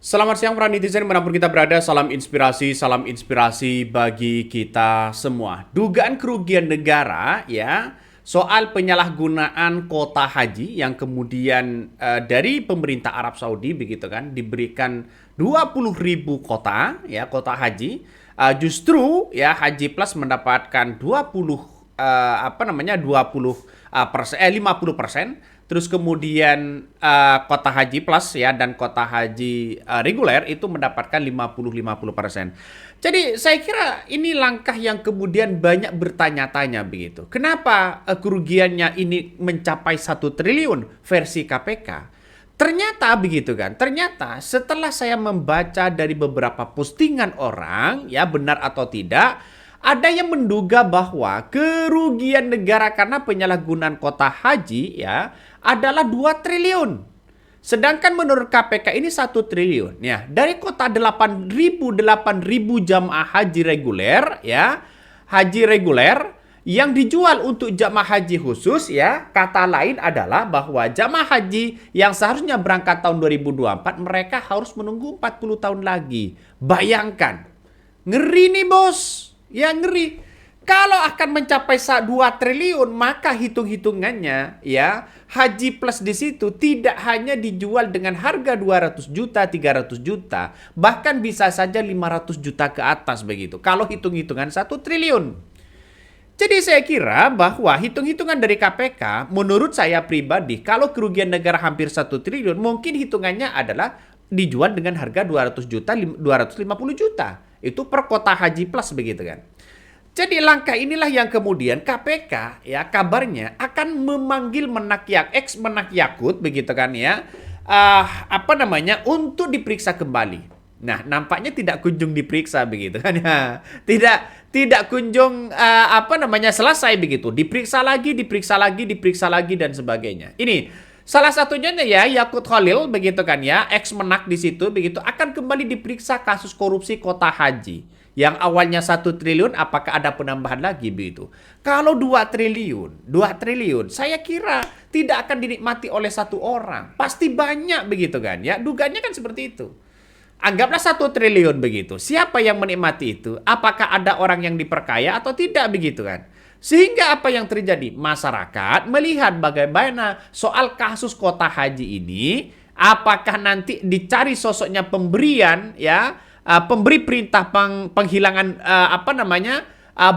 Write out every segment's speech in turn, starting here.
Selamat siang para netizen dimanapun kita berada, salam inspirasi bagi kita semua. Dugaan kerugian negara ya soal penyalahgunaan kota haji yang kemudian dari pemerintah Arab Saudi begitu kan diberikan 20.000 kota ya kota haji. Justru ya Haji Plus mendapatkan 50%. Terus kemudian kota haji plus ya dan kota haji reguler itu mendapatkan 50-50%. Jadi saya kira ini langkah yang kemudian banyak bertanya-tanya begitu. Kenapa kerugiannya ini mencapai 1 triliun versi KPK? Ternyata begitu kan. Ternyata setelah saya membaca dari beberapa postingan orang ya benar atau tidak, ada yang menduga bahwa kerugian negara karena penyalahgunaan kota haji ya adalah 2 triliun. Sedangkan menurut KPK ini 1 triliun. Ya, dari kota 8.000 jamaah haji reguler ya, haji reguler yang dijual untuk jamaah haji khusus ya, kata lain adalah bahwa jamaah haji yang seharusnya berangkat tahun 2024 mereka harus menunggu 40 tahun lagi. Bayangkan. Ngeri nih, Bos. Ya ngeri. Kalau akan mencapai 2 triliun, maka hitung-hitungannya ya, Haji Plus di situ tidak hanya dijual dengan harga 200 juta, 300 juta, bahkan bisa saja 500 juta ke atas begitu. Kalau hitung-hitungan 1 triliun. Jadi saya kira bahwa hitung-hitungan dari KPK, menurut saya pribadi, kalau kerugian negara hampir 1 triliun, mungkin hitungannya adalah dijual dengan harga 200 juta, 250 juta. Itu per kota Haji Plus begitu kan. Jadi langkah inilah yang kemudian KPK ya kabarnya akan memanggil Menakyakut begitu kan ya. Untuk diperiksa kembali. Nah, nampaknya tidak kunjung diperiksa begitu kan ya. Tidak kunjung selesai begitu. Diperiksa lagi dan sebagainya. Ini salah satunya ya Yakut Khalil begitu kan ya, ex Menak di situ begitu akan kembali diperiksa kasus korupsi kota haji. Yang awalnya 1 triliun apakah ada penambahan lagi begitu. Kalau 2 triliun saya kira tidak akan dinikmati oleh satu orang. Pasti banyak begitu kan ya. Dugaannya kan seperti itu. Anggaplah 1 triliun begitu. Siapa yang menikmati itu? Apakah ada orang yang diperkaya atau tidak begitu kan? Sehingga apa yang terjadi? Masyarakat melihat bagaimana soal kasus kota haji ini, apakah nanti dicari sosoknya pemberian ya, pemberi perintah penghilangan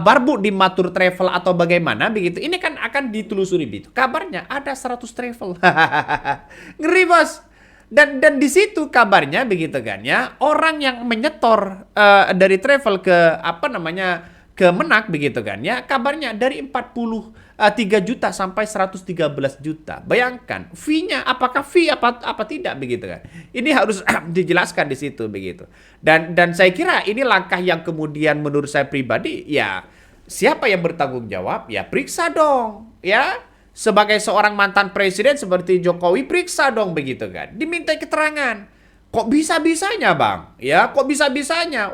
barbuk di Matur Travel atau bagaimana begitu. Ini kan akan ditelusuri begitu. Kabarnya ada 100 travel. Ngeri, Bos. Dan di situ kabarnya begitu kan ya, orang yang menyetor dari travel ke ke Menak begitu kan ya, kabarnya dari 43 juta sampai 113 juta. Bayangkan fee-nya apakah fee apa tidak begitu kan. Ini harus dijelaskan di situ begitu. Dan saya kira ini langkah yang kemudian menurut saya pribadi ya siapa yang bertanggung jawab ya periksa dong ya. Sebagai seorang mantan presiden seperti Jokowi periksa dong begitu kan. Diminta keterangan. Kok bisa-bisanya, Bang? Ya, kok bisa-bisanya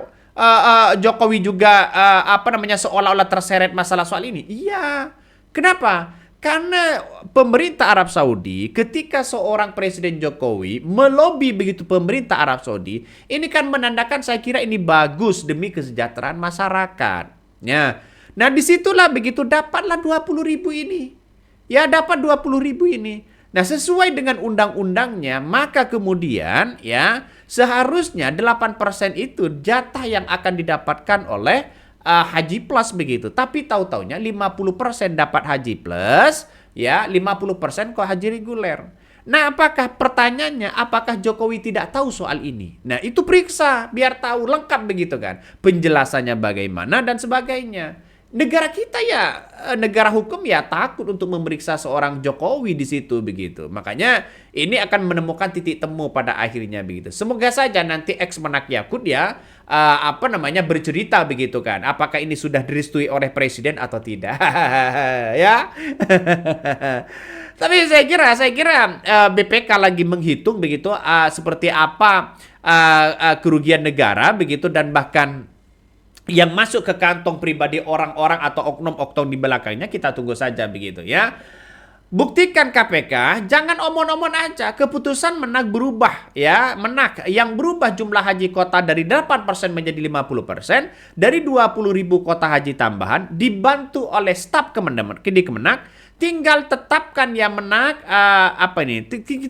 Jokowi juga seolah-olah terseret masalah soal ini? Iya. Kenapa? Karena pemerintah Arab Saudi ketika seorang presiden Jokowi melobi begitu pemerintah Arab Saudi, ini kan menandakan saya kira ini bagus demi kesejahteraan masyarakat. Ya. Nah, disitulah begitu dapatlah 20.000 ini. Ya dapat 20.000 ini. Nah sesuai dengan undang-undangnya maka kemudian ya seharusnya 8% itu jatah yang akan didapatkan oleh Haji Plus begitu. Tapi tahu-taunya 50% dapat Haji Plus ya 50% kok Haji reguler. Nah apakah pertanyaannya apakah Jokowi tidak tahu soal ini? Nah itu periksa biar tahu lengkap begitu kan. Penjelasannya bagaimana dan sebagainya. Negara kita ya negara hukum ya takut untuk memeriksa seorang Jokowi di situ begitu. Makanya ini akan menemukan titik temu pada akhirnya begitu. Semoga saja nanti ex Menakyakut ya bercerita begitu kan. Apakah ini sudah direstui oleh presiden atau tidak? Ya. Tapi saya kira BPK lagi menghitung begitu seperti apa kerugian negara begitu dan bahkan yang masuk ke kantong pribadi orang-orang atau oknum-oknum di belakangnya kita tunggu saja begitu ya. Buktikan KPK, jangan omon-omon aja. Keputusan Menak berubah ya. Menak yang berubah jumlah haji kota dari 8% menjadi 50%, dari 20.000 kota haji tambahan dibantu oleh staf Kemendak di Kemenak. Tinggal tetapkan ya Menak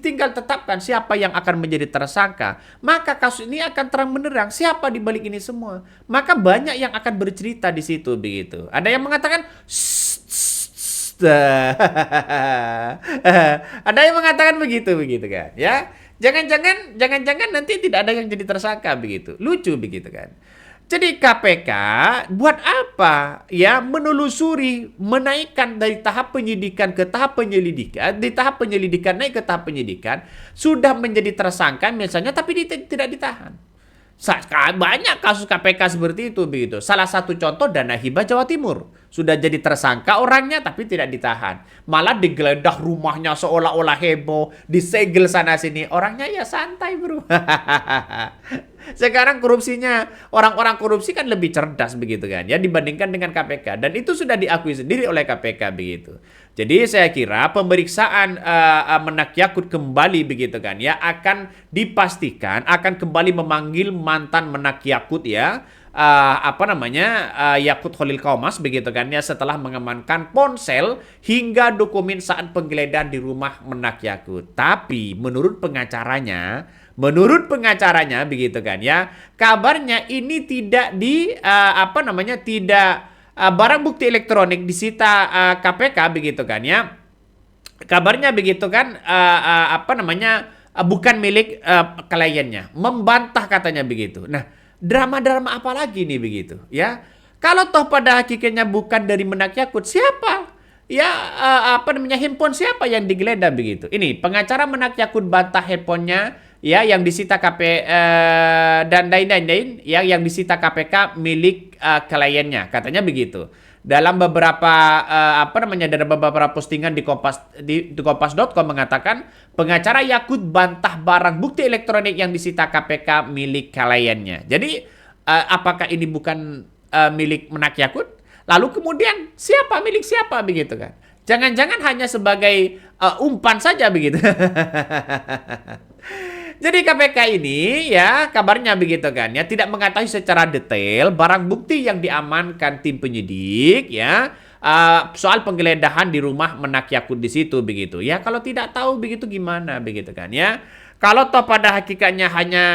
tinggal tetapkan siapa yang akan menjadi tersangka. Maka kasus ini akan terang benderang siapa di balik ini semua. Maka banyak yang akan bercerita di situ begitu. Ada yang mengatakan ada yang mengatakan begitu kan ya. Jangan-jangan nanti tidak ada yang jadi tersangka begitu. Lucu begitu kan. Jadi KPK buat apa ya menelusuri, menaikkan dari tahap penyidikan ke tahap penyelidikan, di tahap penyelidikan naik ke tahap penyidikan, sudah menjadi tersangka misalnya tapi tidak ditahan. Banyak kasus KPK seperti itu begitu. Salah satu contoh Dana Hibah Jawa Timur. Sudah jadi tersangka orangnya tapi tidak ditahan. Malah digeledah rumahnya seolah-olah heboh, disegel sana sini. Orangnya ya santai, Bro. Sekarang korupsinya, orang-orang korupsi kan lebih cerdas begitu kan ya dibandingkan dengan KPK, dan itu sudah diakui sendiri oleh KPK begitu. Jadi saya kira pemeriksaan Menak Yakut kembali begitu kan ya akan dipastikan akan kembali memanggil mantan Menak Yakut ya Yakut Holil Qomas begitu kan ya setelah mengamankan ponsel hingga dokumen saat penggeledahan di rumah Menak Yakut. Tapi menurut pengacaranya begitu kan ya, kabarnya ini tidak barang bukti elektronik disita KPK begitu kan ya. Kabarnya begitu kan bukan milik kliennya, membantah katanya begitu. Nah, drama-drama apa lagi nih begitu ya? Kalau toh pada hakikatnya bukan dari Menak Yakut, siapa? Ya handphone siapa yang digeledah begitu? Ini pengacara Menak Yakut bantah handphonenya ya yang disita dan lain-lain ya yang disita KPK milik kliennya katanya begitu. Dalam beberapa postingan di kompas.com mengatakan pengacara Yakut bantah barang bukti elektronik yang disita KPK milik kliennya. Jadi apakah ini bukan milik Menak Yakut? Lalu kemudian milik siapa begitu kan? Jangan-jangan hanya sebagai umpan saja begitu. Jadi KPK ini ya kabarnya begitu kan ya tidak mengetahui secara detail barang bukti yang diamankan tim penyidik ya soal penggeledahan di rumah Menak Yakut di situ begitu ya. Kalau tidak tahu begitu gimana begitu kan ya. Kalau toh pada hakikatnya hanya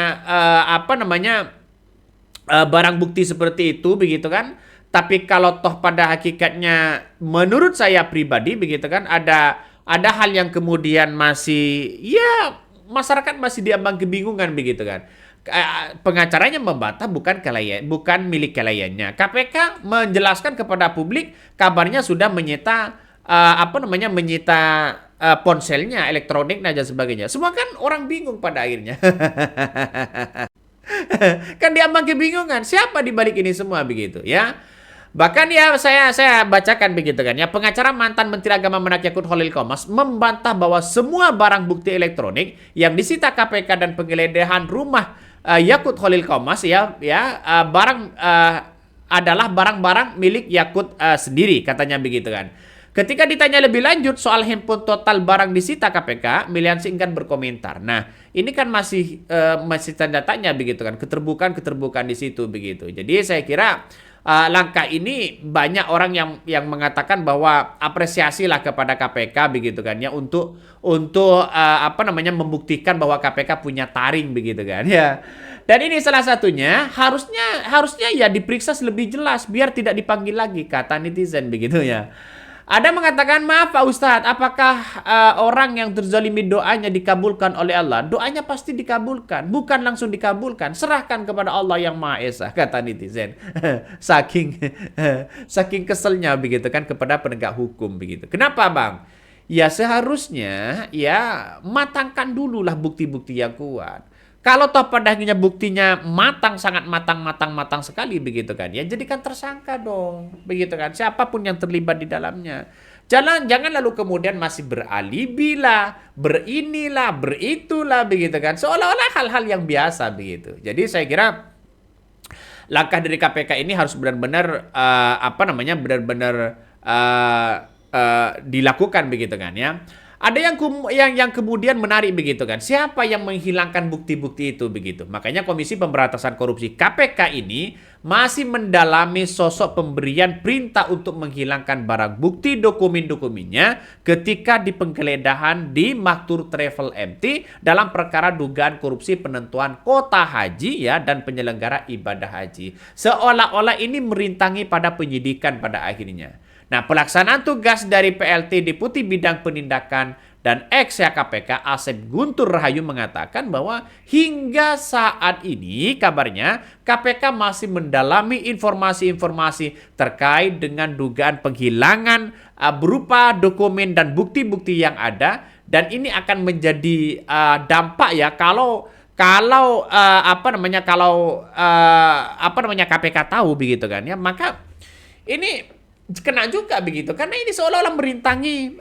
barang bukti seperti itu begitu kan. Tapi kalau toh pada hakikatnya menurut saya pribadi begitu kan ada hal yang kemudian masih ya masyarakat masih diambang kebingungan begitu kan. Pengacaranya membantah bukan milik kliennya. KPK menjelaskan kepada publik kabarnya sudah menyita ponselnya, elektronik dan sebagainya. Semua kan orang bingung pada akhirnya. Kan diambang kebingungan siapa di balik ini semua begitu ya. Bahkan ya saya bacakan begitu kan ya, pengacara mantan Menteri Agama Menak Yakut Holil Qomas membantah bahwa semua barang bukti elektronik yang disita KPK dan penggeledahan rumah Yakut Holil Qomas adalah barang-barang milik Yakut sendiri katanya begitu kan. Ketika ditanya lebih lanjut soal handphone total barang disita KPK, Miliansyah enggan berkomentar. Nah, ini kan masih tanda tanya begitu kan, keterbukaan di situ begitu. Jadi saya kira langkah ini banyak orang yang mengatakan bahwa apresiasilah kepada KPK begitu kan ya untuk membuktikan bahwa KPK punya taring begitu kan ya. Dan ini salah satunya harusnya ya diperiksa lebih jelas biar tidak dipanggil lagi kata netizen begitu ya. Ada mengatakan, maaf Pak Ustadz, apakah orang yang terzalimi doanya dikabulkan oleh Allah? Doanya pasti dikabulkan, bukan langsung dikabulkan. Serahkan kepada Allah yang Maha Esa, kata netizen. saking keselnya begitu kan kepada penegak hukum begitu. Kenapa Bang? Ya seharusnya ya matangkan dululah bukti-bukti yang kuat. Kalau toh pada akhirnya buktinya sangat matang sekali begitu kan ya, jadikan tersangka dong begitu kan, siapapun yang terlibat di dalamnya. Jangan lalu kemudian masih beralibi lah, berinilah, beritulah begitu kan, seolah-olah hal-hal yang biasa begitu. Jadi saya kira langkah dari KPK ini harus benar-benar dilakukan begitu kan ya. Ada yang kemudian menarik begitu kan. Siapa yang menghilangkan bukti-bukti itu begitu. Makanya Komisi Pemberantasan Korupsi KPK ini masih mendalami sosok pemberian perintah untuk menghilangkan barang bukti dokumen-dokumennya ketika di penggeledahan di Maktur Travel MT dalam perkara dugaan korupsi penentuan kota haji ya dan penyelenggara ibadah haji. Seolah-olah ini merintangi pada penyidikan pada akhirnya. Nah, pelaksanaan tugas dari PLT Deputi Bidang Penindakan dan ex KPK Asep Guntur Rahayu mengatakan bahwa hingga saat ini kabarnya KPK masih mendalami informasi-informasi terkait dengan dugaan penghilangan berupa dokumen dan bukti-bukti yang ada, dan ini akan menjadi dampak ya kalau KPK tahu begitu kan ya, maka ini kena juga begitu karena ini seolah-olah merintangi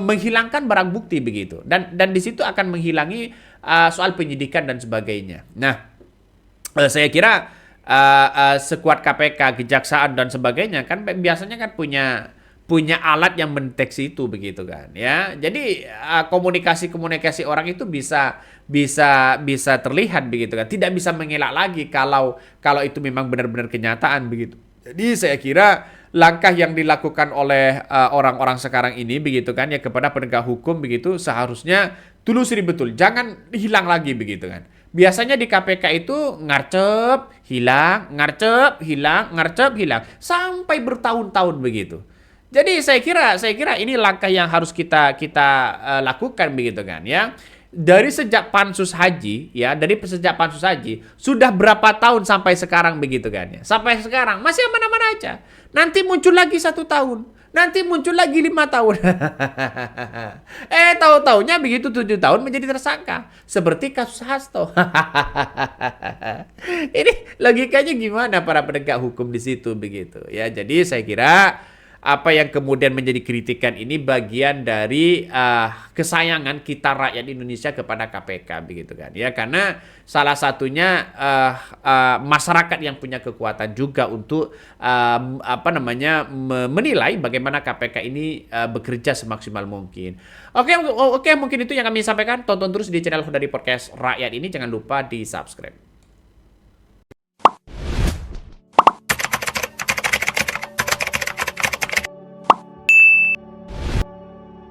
menghilangkan barang bukti begitu, dan di situ akan menghilangi soal penyidikan dan sebagainya. Nah, saya kira sekuat KPK, kejaksaan dan sebagainya kan biasanya kan punya alat yang mendeteksi itu begitu kan ya. Jadi komunikasi orang itu bisa terlihat begitu kan, tidak bisa mengelak lagi kalau itu memang benar-benar kenyataan begitu. Jadi saya kira langkah yang dilakukan oleh orang-orang sekarang ini begitu kan ya kepada penegak hukum begitu seharusnya telusuri betul, jangan hilang lagi begitu kan. Biasanya di KPK itu ngarcep, hilang, ngarcep, hilang, ngarcep, hilang sampai bertahun-tahun begitu. Jadi saya kira ini langkah yang harus kita lakukan begitu kan ya. Dari sejak pansus haji sudah berapa tahun sampai sekarang begitu kan ya. Sampai sekarang masih aman-aman aja. Nanti muncul lagi 1 tahun, nanti muncul lagi 5 tahun. Tahu-taunya begitu 7 tahun menjadi tersangka seperti kasus Hasto. Ini logikanya gimana para penegak hukum di situ begitu ya. Jadi saya kira apa yang kemudian menjadi kritikan ini bagian dari kesayangan kita rakyat Indonesia kepada KPK begitu kan ya, karena salah satunya masyarakat yang punya kekuatan juga untuk menilai bagaimana KPK ini bekerja semaksimal mungkin. Oke, mungkin itu yang kami sampaikan. Tonton terus di channel dari podcast Rakyat ini, jangan lupa di subscribe.